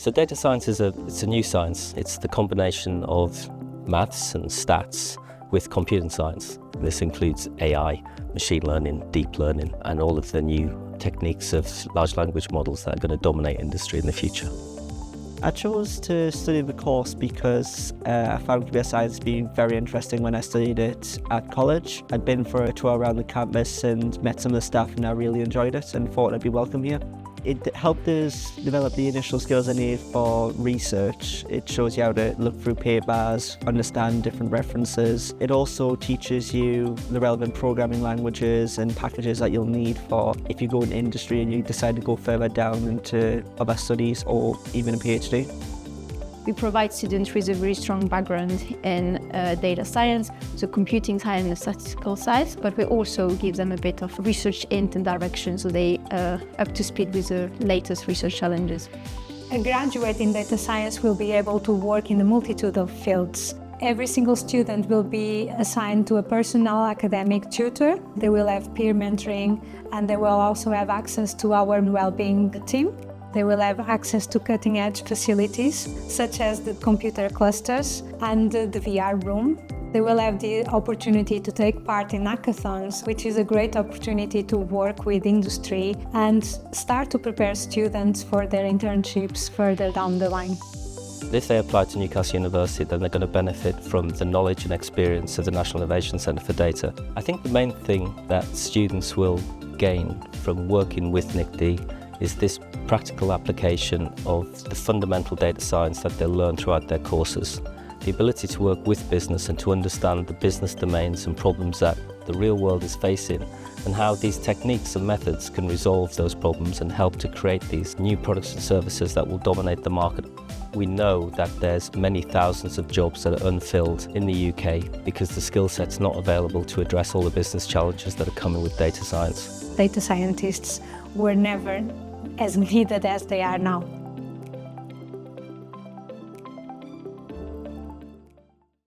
So data science it's a new science. It's the combination of maths and stats with computing science. This includes AI, machine learning, deep learning, and all of the new techniques of large language models that are going to dominate industry in the future. I chose to study the course because I found computer science being very interesting when I studied it at college. I'd been for a tour around the campus and met some of the staff, and I really enjoyed it and thought I'd be welcome here. It helped us develop the initial skills I needed for research. It shows you how to look through papers, understand different references. It also teaches you the relevant programming languages and packages that you'll need for if you go into industry and you decide to go further down into other studies or even a PhD. We provide students with a very strong background in data science, so computing science and statistical science, but we also give them a bit of research hint and direction so they are up to speed with the latest research challenges. A graduate in data science will be able to work in a multitude of fields. Every single student will be assigned to a personal academic tutor. They will have peer mentoring, and they will also have access to our well-being team. They will have access to cutting-edge facilities, such as the computer clusters and the VR room. They will have the opportunity to take part in hackathons, which is a great opportunity to work with industry and start to prepare students for their internships further down the line. If they apply to Newcastle University, then they're going to benefit from the knowledge and experience of the National Innovation Centre for Data. I think the main thing that students will gain from working with NICD is this practical application of the fundamental data science that they'll learn throughout their courses. The ability to work with business and to understand the business domains and problems that the real world is facing, and how these techniques and methods can resolve those problems and help to create these new products and services that will dominate the market. We know that there's many thousands of jobs that are unfilled in the UK because the skill set's not available to address all the business challenges that are coming with data science. Data scientists were never as needed as they are now.